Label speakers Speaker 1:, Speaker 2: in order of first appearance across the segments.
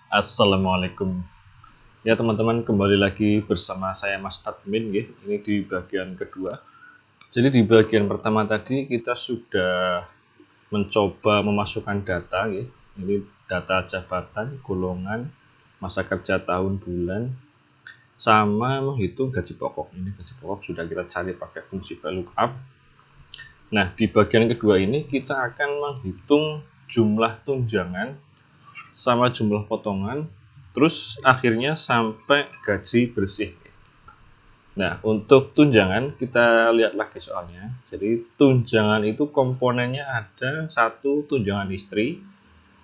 Speaker 1: Assalamualaikum. Ya teman-teman, kembali lagi bersama saya Mas Admin ya. Ini di bagian kedua. Jadi di bagian pertama tadi kita sudah mencoba memasukkan data ya. Ini data jabatan, golongan, masa kerja tahun bulan, sama menghitung gaji pokok. Ini gaji pokok sudah kita cari pakai fungsi VLOOKUP. Nah, di bagian kedua ini kita akan menghitung jumlah tunjangan sama jumlah potongan, terus akhirnya sampai gaji bersih. Nah, untuk tunjangan kita lihat lagi soalnya. Jadi tunjangan itu komponennya ada satu tunjangan istri,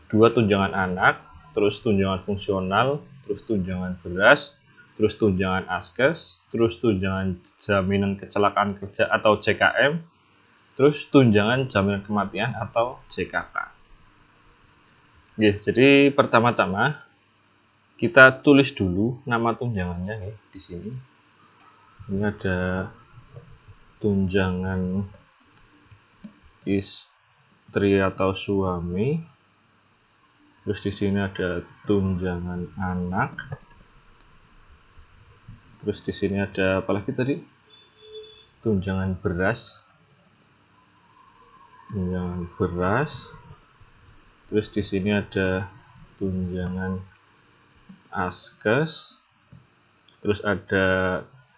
Speaker 1: dua tunjangan anak, terus tunjangan fungsional, terus tunjangan beras, terus tunjangan askes, terus tunjangan jaminan kecelakaan kerja atau JKM, terus tunjangan jaminan kematian atau JKK. Jadi pertama-tama kita tulis dulu nama tunjangannya nih di sini. Ini ada tunjangan istri atau suami. Terus di sini ada tunjangan anak. Terus di sini ada apa lagi tadi? Tunjangan beras. Tunjangan beras. Terus di sini ada tunjangan askes. Terus ada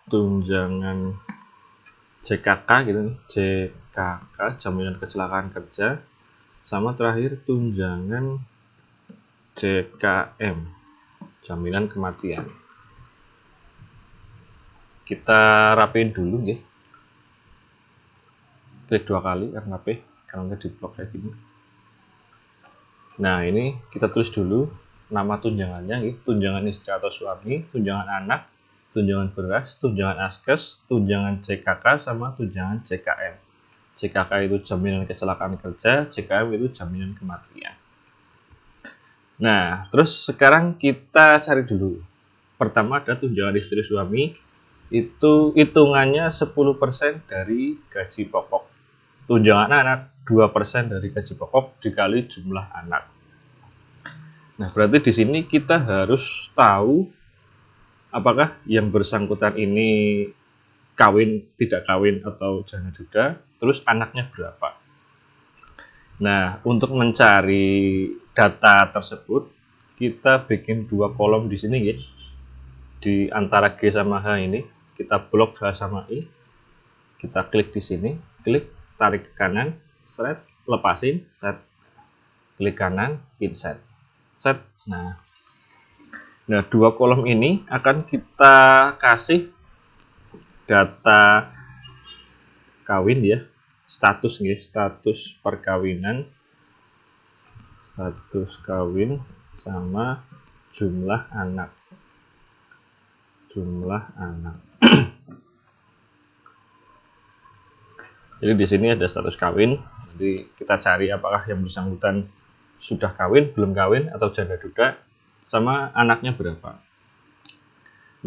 Speaker 1: tunjangan JKK gitu nih, JKK jaminan kecelakaan kerja, sama terakhir tunjangan JKM jaminan kematian. Kita rapiin dulu ya. Klik 2 kali karena karena di blok kayak gini. Nah, ini kita tulis dulu nama tunjangannya nih, tunjangan istri atau suami, tunjangan anak, tunjangan beras, tunjangan askes, tunjangan JKK, sama tunjangan JKM. JKK itu jaminan kecelakaan kerja, JKM itu jaminan kematian. Nah, terus sekarang kita cari dulu. Pertama ada tunjangan istri suami, itu hitungannya 10% dari gaji pokok. Tunjangan anak 2% dari gaji pokok dikali jumlah anak. Nah, berarti di sini kita harus tahu apakah yang bersangkutan ini kawin, tidak kawin, atau janda duda, terus anaknya berapa. Nah, untuk mencari data tersebut, kita bikin 2 kolom di sini ya. Di antara G sama H ini, kita blok H sama I. Kita klik di sini, klik, tarik ke kanan, set, lepasin, set, klik kanan, insert, set. Nah, 2 kolom ini akan kita kasih data kawin ya, status nih, status perkawinan, status kawin, sama jumlah anak. Jadi di sini ada status kawin. Jadi kita cari apakah yang bersangkutan sudah kawin, belum kawin, atau janda duda, sama anaknya berapa.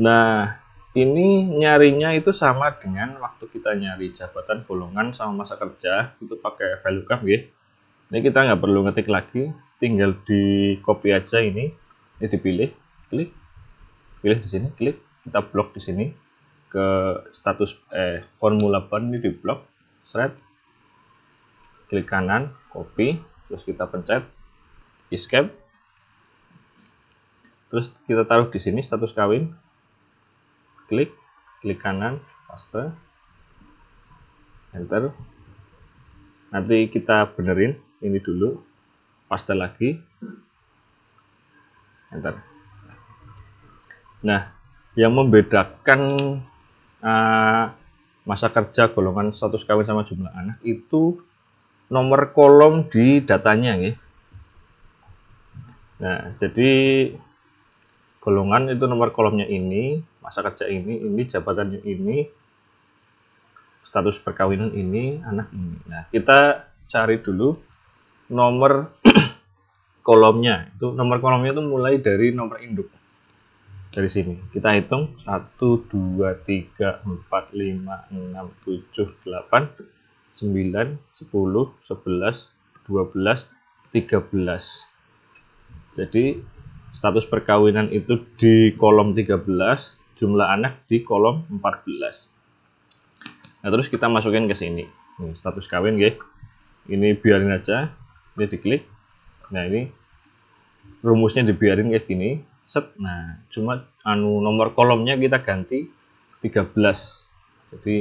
Speaker 1: Nah, ini nyarinya itu sama dengan waktu kita nyari jabatan, golongan, sama masa kerja, itu pakai VLOOKUP ya. Ini kita nggak perlu ngetik lagi, tinggal di copy aja ini dipilih, klik, pilih di sini, klik, kita blok di sini ke status formula bar ini di blok, set, klik kanan, copy, terus kita pencet escape, terus kita taruh di sini status kawin, klik kanan, paste, enter. Nanti kita benerin ini dulu, paste lagi, enter. Nah, yang membedakan masa kerja, golongan, status kawin, sama jumlah anak itu nomor kolom di datanya ya. Nah, jadi golongan itu nomor kolomnya ini, masa kerja ini jabatannya ini, status perkawinan ini, anak ini. Nah, kita cari dulu nomor kolomnya. Itu nomor kolomnya itu mulai dari nomor induk. Dari sini kita hitung 1, 2, 3, 4, 5, 6, 7, 8, 9, 10, 11, 12, 13. Jadi status perkawinan itu di kolom 13, jumlah anak di kolom 14. Nah, terus kita masukin ke sini. Nih, status kawin, guys. Ini biarin aja. Ini diklik. Nah, ini rumusnya dibiarin kayak gini. Set. Nah, cuma nomor kolomnya kita ganti 13. Jadi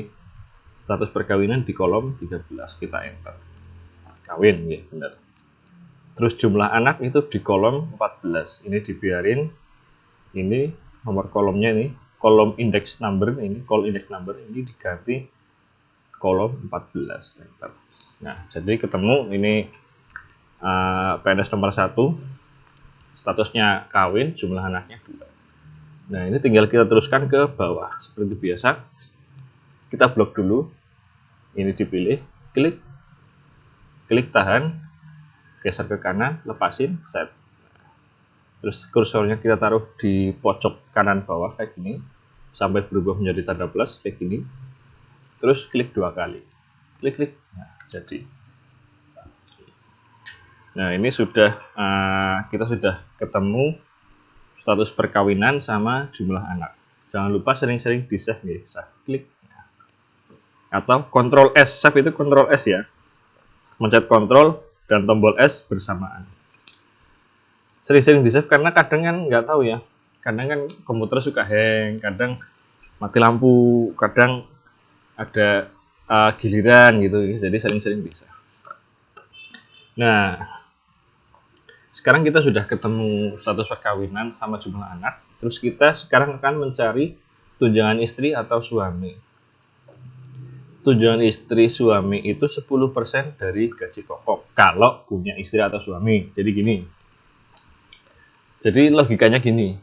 Speaker 1: status perkawinan di kolom 13, kita enter. Kawin, ya, benar. Terus jumlah anak itu di kolom 14. Ini dibiarin. Ini nomor kolomnya ini, kolom index number ini, call index number ini diganti kolom 14. Enter. Nah, jadi ketemu ini PNS nomor 1, statusnya kawin, jumlah anaknya 2. Nah, ini tinggal kita teruskan ke bawah seperti biasa. Kita blok dulu. Ini dipilih, klik tahan, geser ke kanan, lepasin, set. Terus kursornya kita taruh di pojok kanan bawah kayak gini sampai berubah menjadi tanda plus kayak gini. Terus klik 2 kali. Klik. Nah, jadi. Nah, ini sudah kita sudah ketemu status perkawinan sama jumlah anak. Jangan lupa sering-sering di save nih. Klik. Atau Ctrl S. Save itu Ctrl S ya. Mencet Ctrl dan tombol S bersamaan. Sering-sering di save karena kadang kan nggak tahu ya. Kadang kan komputer suka hang, kadang mati lampu, kadang ada giliran gitu. Jadi sering-sering di save. Nah, sekarang kita sudah ketemu status perkawinan sama jumlah anak. Terus kita sekarang akan mencari tunjangan istri atau suami. Tunjangan istri suami itu 10% dari gaji pokok kalau punya istri atau suami. Jadi gini. Jadi logikanya gini.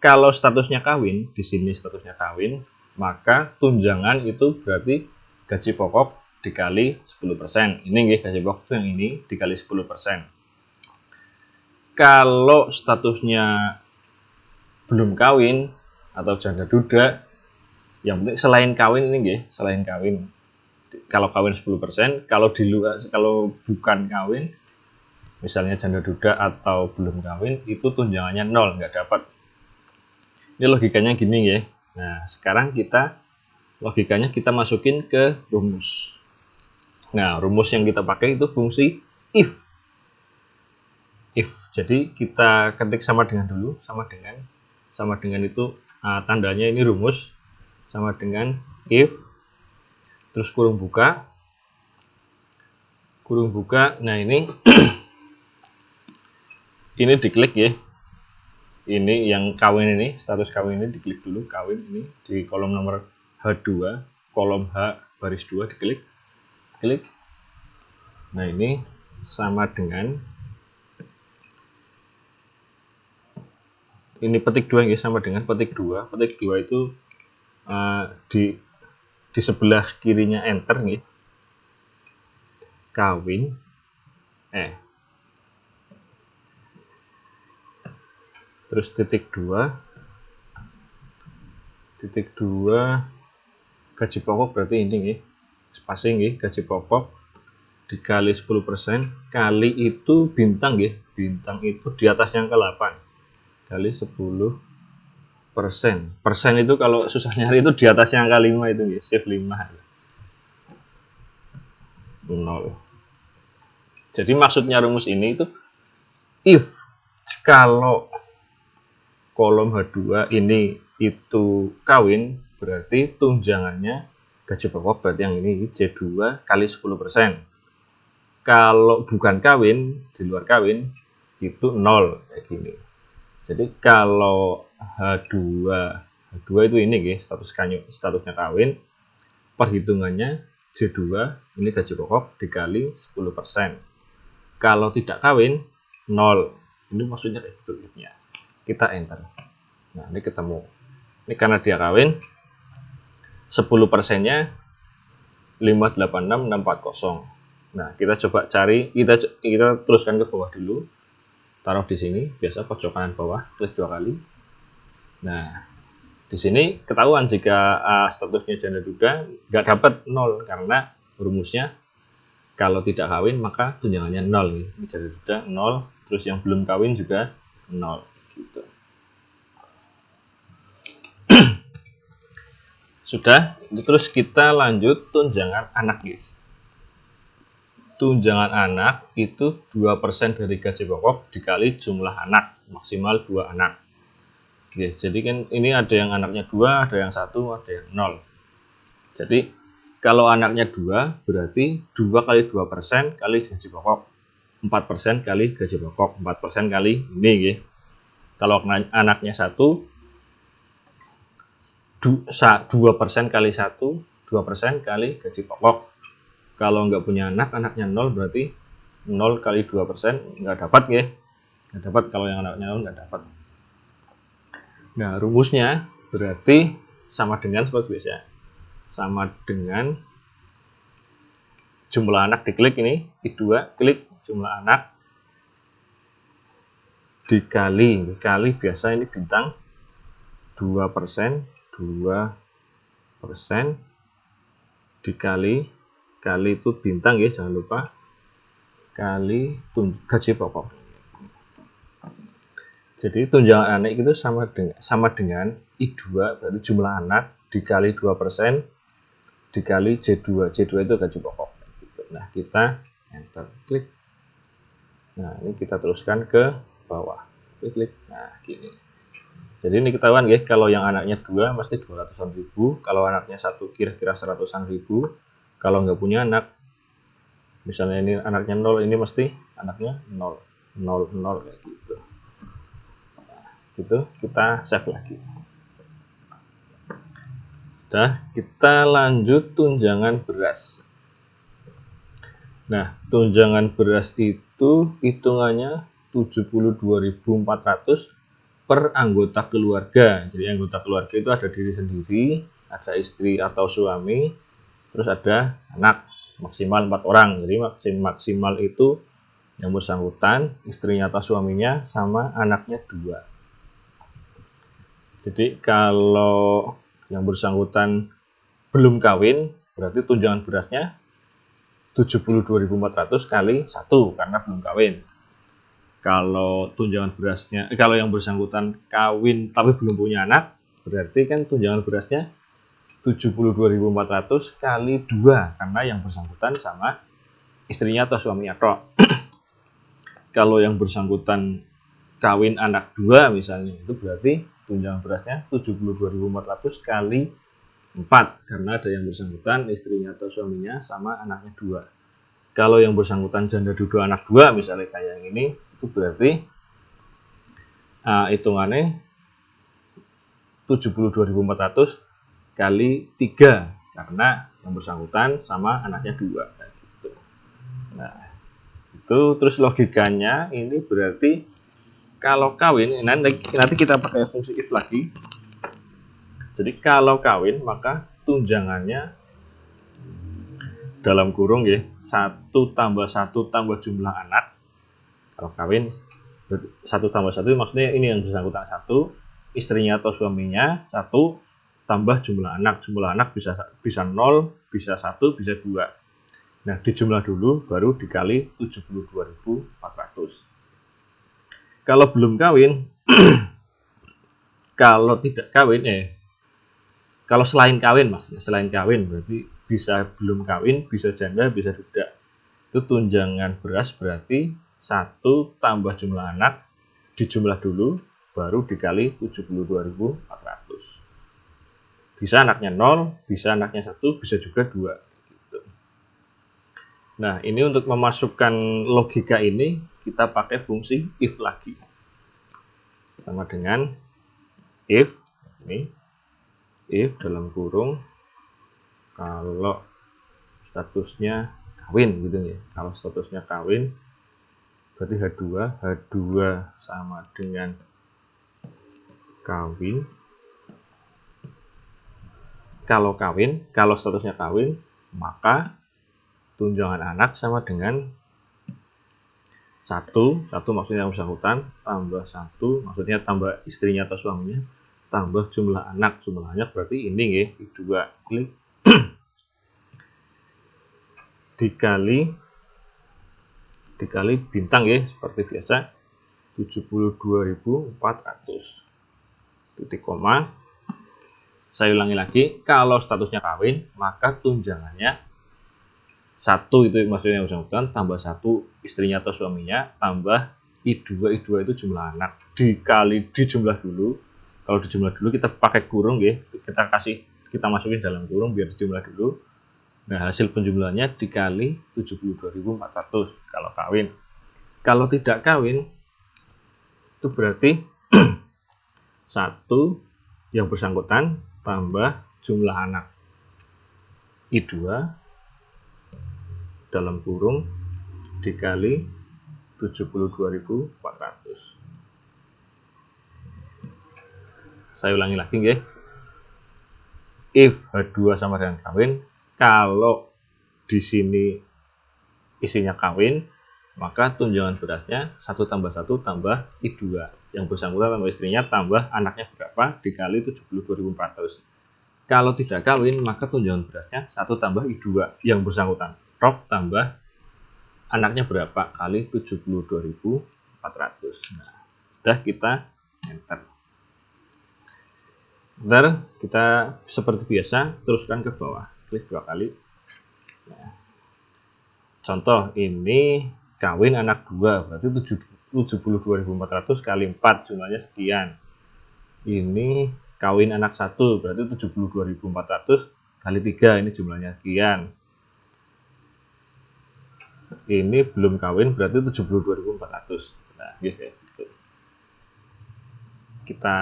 Speaker 1: Kalau statusnya kawin, di sini statusnya kawin, maka tunjangan itu berarti gaji pokok dikali 10%. Ini gaji pokok itu yang ini dikali 10%. Kalau statusnya belum kawin atau janda duda, yang penting selain kawin ini selain kawin. Kalau kawin 10%, kalau bukan kawin, misalnya janda duda atau belum kawin, itu tunjangannya 0, nggak dapat. Ini logikanya gini ya. Nah, sekarang logikanya kita masukin ke rumus. Nah, rumus yang kita pakai itu fungsi if. Jadi kita ketik sama dengan dulu, sama dengan itu tandanya ini rumus. Sama dengan if, terus kurung buka. Nah, ini ini diklik ya. Ini yang kawin ini, status kawin ini diklik dulu. Kawin ini di kolom nomor H2, kolom H baris 2 diklik. Nah, ini sama dengan ini petik 2 ya, sama dengan petik 2. Petik 2 itu di sebelah kirinya enter nih, kawin terus titik 2 gaji pokok berarti ini nih, spacing nih, gaji pokok dikali 10% kali itu bintang ya, bintang itu di atasnya angka 8 kali 10%. Persen itu kalau susah nyari itu di atasnya angka 5 itu ya, shift 5. 0. Jadi maksudnya rumus ini itu if kalau kolom H2 ini itu kawin, berarti tunjangannya gaji pokok berarti yang ini J2 kali 10%. Kalau bukan kawin, di luar kawin itu 0 kayak gini. Jadi kalau H2 itu ini guys, statusnya kawin, perhitungannya J2 ini gaji pokok dikali 10%. Kalau tidak kawin 0. Ini maksudnya kayak gitu ya. Kita enter. Nah, ini ketemu. Ini karena dia kawin 10%-nya 586640. Nah, kita coba cari, kita teruskan ke bawah dulu. Taruh di sini, biasa pojok kanan bawah, klik 2 kali. Nah, di sini ketahuan jika statusnya janda duda nggak dapat 0 karena rumusnya kalau tidak kawin maka tunjangannya 0. Ini janda duda 0, terus yang belum kawin juga 0 gitu. Sudah, terus kita lanjut tunjangan anak guys. Tunjangan anak itu 2% dari gaji pokok dikali jumlah anak, maksimal 2 anak. Oke, jadi kan ini ada yang anaknya 2, ada yang 1, ada yang 0. Jadi kalau anaknya 2 berarti 2 kali 2% kali gaji pokok, 4% kali gaji pokok, 4% kali ini ya. Kalau anaknya 1, 2% kali 1, 2% kali gaji pokok. Kalau nggak punya anak, anaknya 0 berarti 0 kali 2% nggak dapat ya. Nggak dapat, kalau yang anaknya 0 nggak dapat. Nah, rumusnya berarti sama dengan seperti biasa. Sama dengan jumlah anak diklik ini, I2 klik jumlah anak dikali biasa ini bintang 2%, 2% dikali itu bintang ya, jangan lupa, kali gaji pokok. Jadi tunjangan anak itu sama dengan I2 berarti jumlah anak dikali 2% dikali J2 itu gaji pokok. Nah, kita enter, klik. Nah, ini kita teruskan ke bawah, klik. Nah, gini. Jadi ini ketahuan ya, kalau yang anaknya 2 mesti 200-an ribu, kalau anaknya 1 kira-kira 100-an ribu. Kalau nggak punya anak, misalnya ini anaknya 0, ini mesti anaknya 0 kayak gitu. Nah, gitu kita save lagi. Sudah, kita lanjut tunjangan beras. Nah, tunjangan beras itu hitungannya 72.400 per anggota keluarga. Jadi anggota keluarga itu ada diri sendiri, ada istri atau suami, terus ada anak, maksimal 4 orang. Jadi maksimal itu yang bersangkutan, istrinya atau suaminya, sama anaknya 2. Jadi kalau yang bersangkutan belum kawin, berarti tunjangan berasnya 72.400 kali 1 karena belum kawin. Kalau tunjangan berasnya, kalau yang bersangkutan kawin tapi belum punya anak, berarti kan tunjangan berasnya 72.400 kali 2 karena yang bersangkutan sama istrinya atau suaminya tok. Kalau yang bersangkutan kawin anak 2 misalnya, itu berarti tunjangan berasnya 72.400 kali 4 karena ada yang bersangkutan istrinya atau suaminya sama anaknya 2. Kalau yang bersangkutan janda dua anak 2 misalnya kayak yang ini, itu berarti hitungannya 72.400 kali 3 karena yang bersangkutan sama anaknya 2 gitu. Nah, itu terus logikanya ini berarti kalau kawin, nanti kita pakai fungsi if lagi. Jadi kalau kawin maka tunjangannya dalam kurung ya 1 tambah 1 tambah jumlah anak. Kalau kawin 1 tambah 1 maksudnya ini yang bersangkutan 1, istrinya atau suaminya 1 tambah jumlah anak. Jumlah anak bisa 0, bisa 1, bisa 2. Nah, dijumlah dulu baru dikali 72.400. Kalau belum kawin, kalau tidak kawin kalau selain kawin maksudnya, selain kawin berarti bisa belum kawin, bisa janda, bisa duda. Itu tunjangan beras berarti 1 tambah jumlah anak dijumlah dulu baru dikali 72.400. Bisa anaknya 0, bisa anaknya 1, bisa juga 2 gitu. Nah, ini untuk memasukkan logika ini kita pakai fungsi if lagi. Sama dengan if ini, if dalam kurung kalau statusnya kawin gitu ya. Kalau statusnya kawin berarti H2 sama dengan kawin. Kalau statusnya kawin, maka tunjangan anak sama dengan 1 maksudnya yang bersangkutan, tambah 1 maksudnya tambah istrinya atau suaminya, tambah jumlah anak. Jumlahnya berarti ini ya, 2 klik dikali bintang ya, seperti biasa 72.400. Titik koma. Saya ulangi lagi, kalau statusnya kawin, maka tunjangannya 1 itu maksudnya yang bersangkutan, tambah 1 istrinya atau suaminya, tambah I2 itu jumlah anak, dikali dijumlah dulu. Kalau dijumlah dulu kita pakai kurung ya, kita masukin dalam kurung biar dijumlah dulu. Nah, hasil penjumlahannya dikali 72.400 kalau kawin. Kalau tidak kawin, itu berarti 1 yang bersangkutan tambah jumlah anak I2 dalam kurung dikali 72.400. Saya ulangi lagi ya. If H2 sama dengan kawin, kalau di sini isinya kawin, maka tunjangan berasnya 1 tambah 1 tambah I2 yang bersangkutan tambah istrinya tambah anaknya berapa dikali 72.400. Kalau tidak kawin, maka tunjangan berasnya 1 tambah I2 yang bersangkutan tambah anaknya berapa kali 72.400. Nah, udah kita enter. Ntar kita seperti biasa teruskan ke bawah, klik 2 kali. Nah, contoh ini kawin anak 2 berarti 72.400 kali 4 jumlahnya sekian. Ini kawin anak 1 berarti 72.400 kali 3 ini jumlahnya sekian. Ini belum kawin berarti 72.400. Nah, gitu. Kita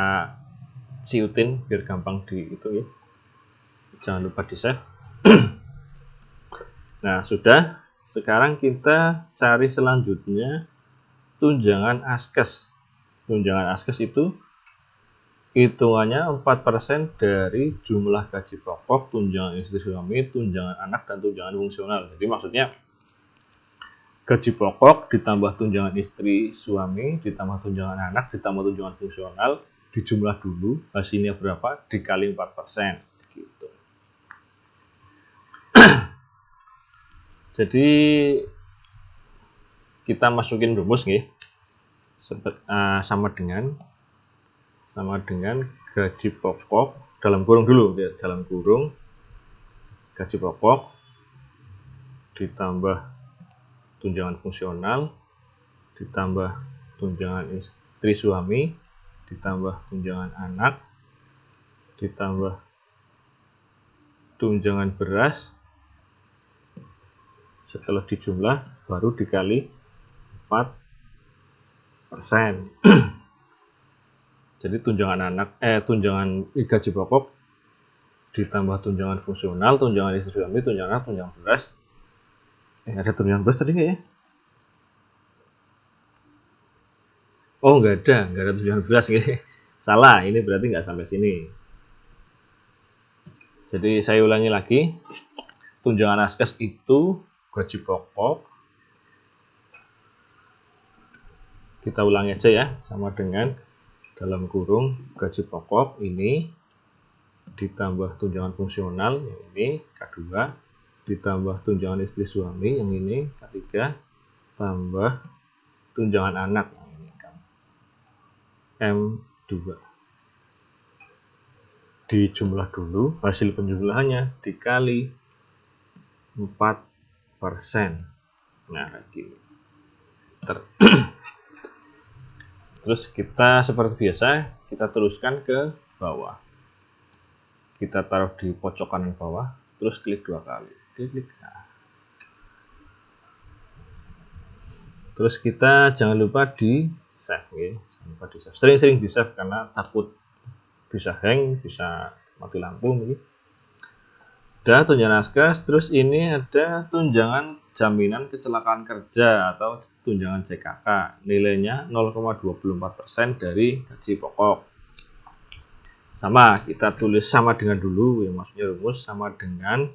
Speaker 1: siutin biar gampang dihitung ya. Jangan lupa di save. Nah, sudah. Sekarang kita cari selanjutnya tunjangan askes. Tunjangan askes itu hitungannya 4% dari jumlah gaji pokok, tunjangan istri suami, tunjangan anak, dan tunjangan fungsional. Jadi maksudnya gaji pokok ditambah tunjangan istri suami, ditambah tunjangan anak, ditambah tunjangan fungsional, dijumlah dulu, hasilnya berapa, dikali 4%. Gitu. Jadi kita masukin rumus nih, sama dengan gaji pokok dalam kurung dulu ya, dalam kurung gaji pokok ditambah tunjangan fungsional ditambah tunjangan istri suami ditambah tunjangan anak ditambah tunjangan beras, setelah dijumlah baru dikali 4%. Jadi tunjangan gaji pokok ditambah tunjangan fungsional, tunjangan istri suami, tunjangan anak, tunjangan beras. Ada tunjangan beras tadi nggak ya? Oh, nggak ada tunjangan beras ya. Salah, ini berarti nggak sampai sini. Jadi saya ulangi lagi, tunjangan askes itu gaji pokok, kita ulangi aja ya, sama dengan dalam kurung gaji pokok ini ditambah tunjangan fungsional yang ini K2 ditambah tunjangan istri suami yang ini K3 tambah tunjangan anak yang ini M2. Dijumlah dulu, hasil penjumlahannya dikali 4%. Nah, lagi terus kita seperti biasa kita teruskan ke bawah. Kita taruh di pojok kanan bawah, terus klik 2 kali. Klik. Nah. Terus kita jangan lupa di save ya. Jangan lupa di save. Sering-sering di save karena takut bisa hang, bisa mati lampu nih. Udah tunjangan askes, terus ini ada tunjangan jaminan kecelakaan kerja atau tunjangan CKK. Nilainya 0,24% dari gaji pokok. Sama, kita tulis sama dengan dulu ya, maksudnya rumus sama dengan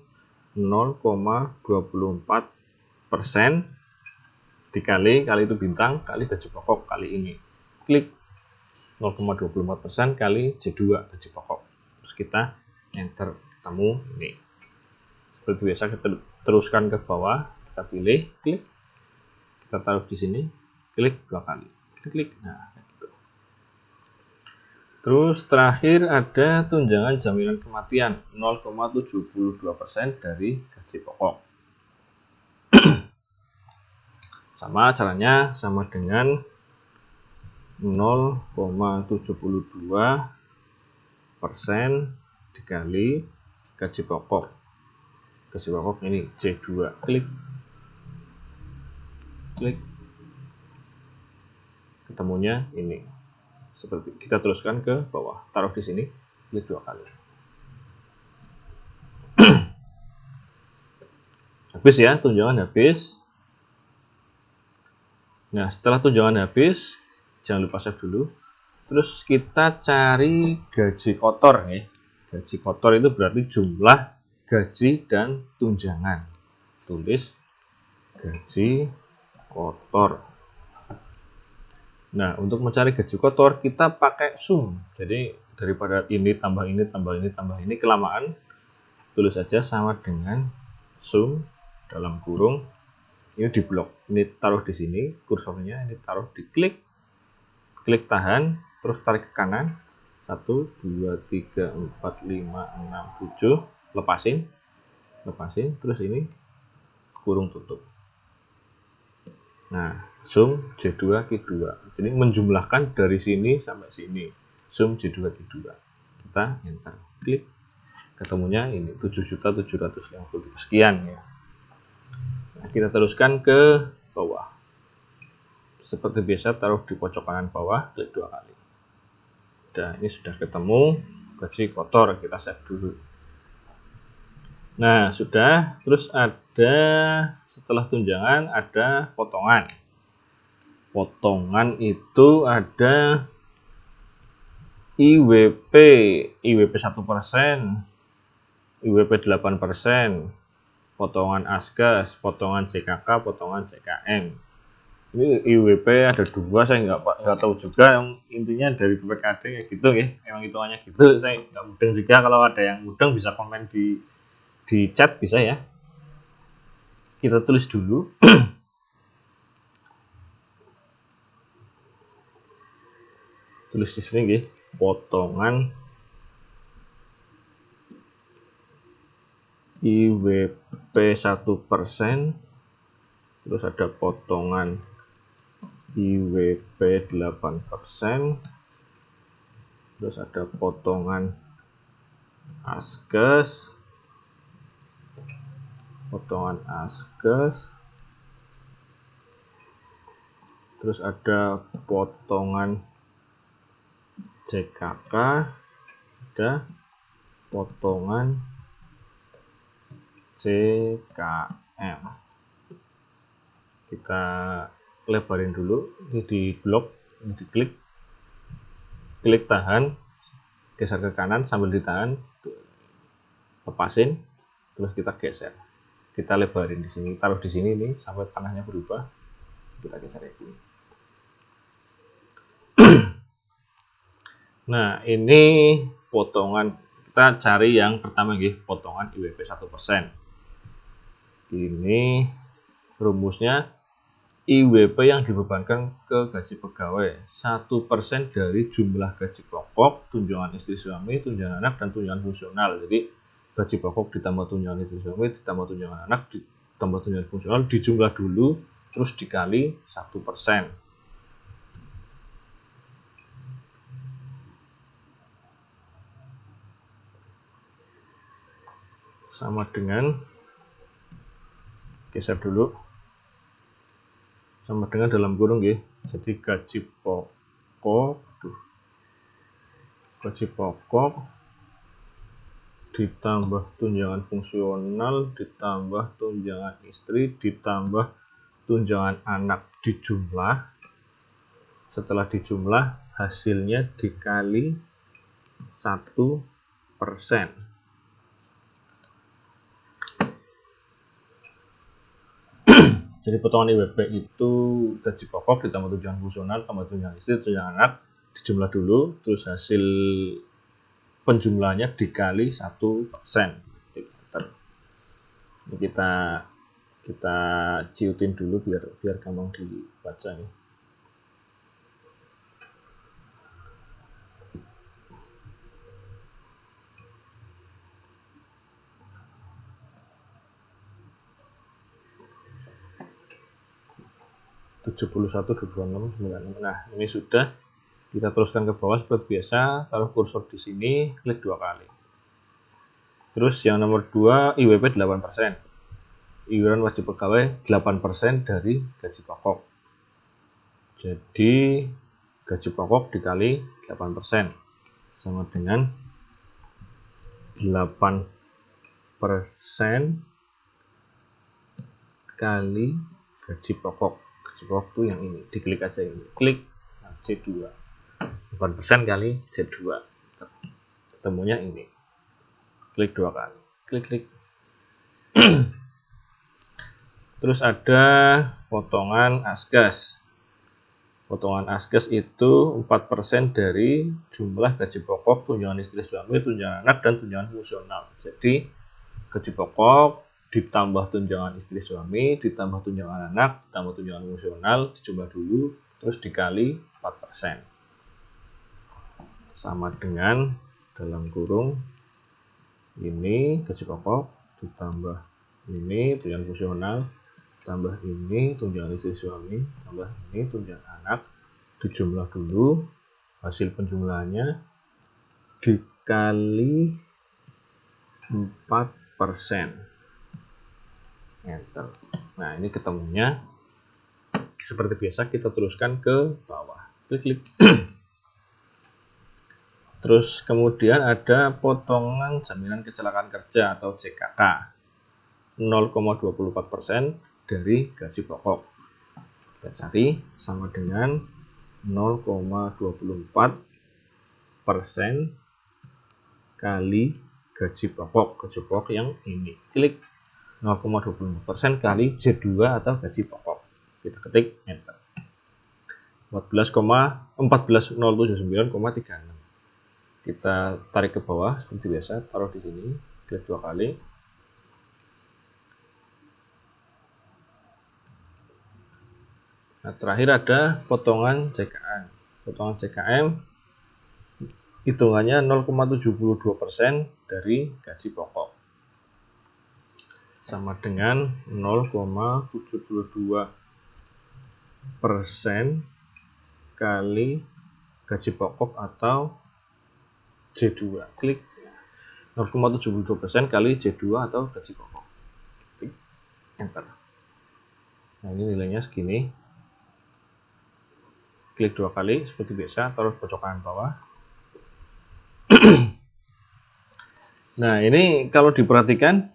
Speaker 1: 0,24% dikali itu bintang kali gaji pokok kali ini. Klik 0,24% kali J2 gaji pokok. Terus kita enter, ketemu ini. Seperti biasa kita teruskan ke bawah, kita pilih, klik. Kita taruh di sini, klik 2 kali. klik. Nah, gitu. Terus terakhir ada tunjangan jaminan kematian 0,72% dari gaji pokok. Sama caranya sama dengan 0,72% dikali gaji pokok. Gaji pokok ini C2, klik. Ketemunya ini. Seperti kita teruskan ke bawah, taruh di sini, klik 2 kali. Habis ya, tunjangan habis. Nah, setelah tunjangan habis, jangan lupa save dulu. Terus kita cari gaji kotor ya. Gaji kotor itu berarti jumlah gaji dan tunjangan. Tulis gaji kotor. Nah, untuk mencari gaji kotor kita pakai sum. Jadi daripada ini tambah ini tambah ini tambah ini kelamaan, tulis saja sama dengan sum dalam kurung. Ini di blok. Ini taruh di sini kursornya, ini taruh di klik tahan, terus tarik ke kanan 1, 2, 3, 4, 5, 6, 7, lepasin, terus ini kurung tutup. Nah, sum J2 Q2, jadi menjumlahkan dari sini sampai sini, sum J2 Q2. Kita enter, klik, ketemunya ini 7.750.000 sekian ya. Nah, kita teruskan ke bawah. Seperti biasa taruh di pojok kanan bawah, klik 2 kali. Dan ini sudah ketemu gaji kotor, kita save dulu. Nah, sudah. Terus ada setelah tunjangan ada potongan. Potongan itu ada IWP 1%, IWP 8%, potongan asgas, potongan CKK, potongan CKM. Ini IWP ada 2, saya nggak tahu juga, yang intinya dari BPKD kayak gitu ya, emang hitungannya gitu. Saya nggak mudeng juga, kalau ada yang mudeng bisa komen di chat bisa ya. Kita tulis dulu. Tulis di sini ya, potongan IWP 1%, terus ada potongan IWP 8%, terus ada potongan asgas, terus ada potongan CKK, ada potongan CKM. Kita lebarin dulu, ini di blok, ini diklik, tahan, geser ke kanan sambil ditahan, lepasin, terus kita geser, kita lebarin di sini, taruh di sini nih sampai panahnya berubah, kita geser ini. Nah, ini potongan, kita cari yang pertama ya, potongan IWP 1%. Ini rumusnya IWP yang dibebankan ke gaji pegawai 1% dari jumlah gaji pokok, tunjangan istri suami, tunjangan anak, dan tunjangan fungsional. Jadi gaji pokok ditambah tunjangan istri suami, ditambah tunjangan anak, ditambah tunjangan fungsional, dijumlah dulu, terus dikali 1%. Sama dengan, geser dulu, sama dengan dalam kurung ya. Jadi gaji pokok ditambah tunjangan fungsional, ditambah tunjangan istri, ditambah tunjangan anak dijumlah. Setelah dijumlah, hasilnya dikali 1%. Jadi potongan IWP itu gaji pokok ditambah tunjangan fungsional, tambah tunjangan istri, tunjangan anak, dijumlah dulu, terus hasil penjumlahnya dikali 1%. Ini kita ciutin dulu biar gampang dibaca nih. 71.22696. Nah, ini sudah. Kita teruskan ke bawah seperti biasa, taruh kursor di sini, klik 2 kali. Terus yang nomor 2, IWP 8%. Iuran wajib pegawai 8% dari gaji pokok. Jadi gaji pokok dikali 8% sama dengan 8% kali gaji pokok. Gaji pokok itu yang ini, diklik aja ini, klik C2. 8% kali C2, ketemunya ini, klik 2 kali, klik. Terus ada potongan asgas. Potongan asgas itu 4% dari jumlah gaji pokok, tunjangan istri suami, tunjangan anak, dan tunjangan fungsional. Jadi gaji pokok ditambah tunjangan istri suami, ditambah tunjangan anak, ditambah tunjangan fungsional, dijumlah dulu, terus dikali 4%. Sama dengan dalam kurung ini gaji pokok ditambah ini tunjangan fungsional, tambah ini tunjangan istri suami, tambah ini tunjangan anak, dijumlah dulu, hasil penjumlahannya dikali 4%. Enter. Nah, ini ketemunya seperti biasa, kita teruskan ke bawah, klik. Terus kemudian ada potongan jaminan kecelakaan kerja atau JKK 0,24% dari gaji pokok. Kita cari sama dengan 0,24% kali gaji pokok. Gaji pokok yang ini, klik 0,24% kali J2 atau gaji pokok. Kita ketik enter. 14.079,36. Kita tarik ke bawah seperti biasa, taruh di sini, klik 2 kali. Nah, terakhir ada potongan CKM. Potongan CKM hitungannya 0,72% dari gaji pokok. Sama dengan 0,72% kali gaji pokok atau J2. Klik 0,72% kali J2 atau gaji pokok. Klik enter. Nah, ini nilainya segini. Klik 2 kali seperti biasa, taruh pojok kanan bawah. Nah, ini kalau diperhatikan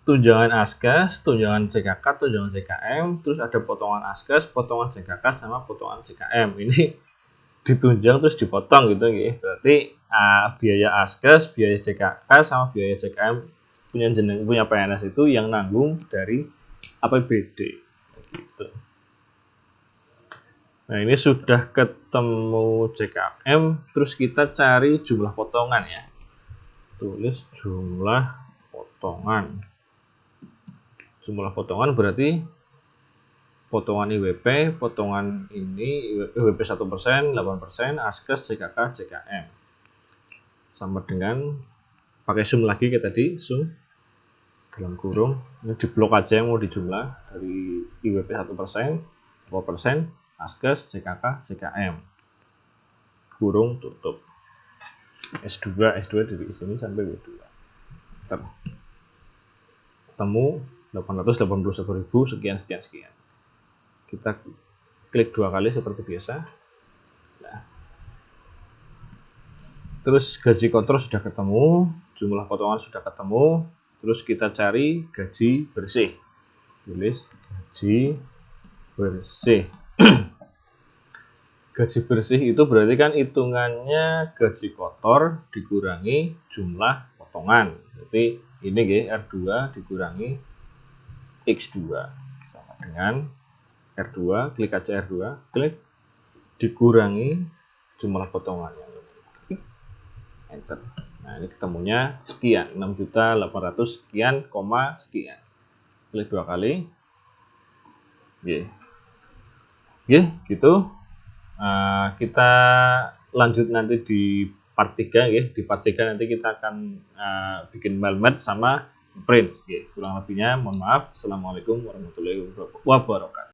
Speaker 1: tunjangan asgas, tunjangan CKK, tunjangan CKM, terus ada potongan asgas, potongan CKK, sama potongan CKM. Ini ditunjang terus dipotong gitu ya. Berarti biaya asgas, biaya CKK, sama biaya CKM punya PNS itu yang nanggung dari APBD gitu. Nah, ini sudah ketemu CKM, terus kita cari jumlah potongan ya. Tulis jumlah potongan. Jumlah potongan berarti potongan IWP, potongan ini IWP 1%, 8%, asgas, CKK, CKM. Sama dengan pakai sum lagi kayak tadi, sum dalam kurung, ini diblok aja yang mau dijumlah dari IWP 1%, 2%, asgas, CKK, CKM. Kurung tutup. S2 dari sini sampai W2. Ketemu 881.000 sekian. Kita klik 2 kali seperti biasa. Nah, terus gaji kontrol sudah ketemu, jumlah potongan sudah ketemu, terus kita cari gaji bersih. Tulis gaji bersih. Gaji bersih itu berarti kan hitungannya gaji kotor dikurangi jumlah potongan. Jadi ini R2 dikurangi X2 sama dengan R2, klik aja R2, klik dikurangi jumlah potongannya. Enter. Nah, ini ketemunya sekian, 6.800 sekian, sekian. Klik 2 kali. Gitu. Kita lanjut nanti di part 3 ya. Di part 3 nanti kita akan bikin malmat sama print. Kurang lebihnya mohon maaf. Assalamualaikum warahmatullahi wabarakatuh.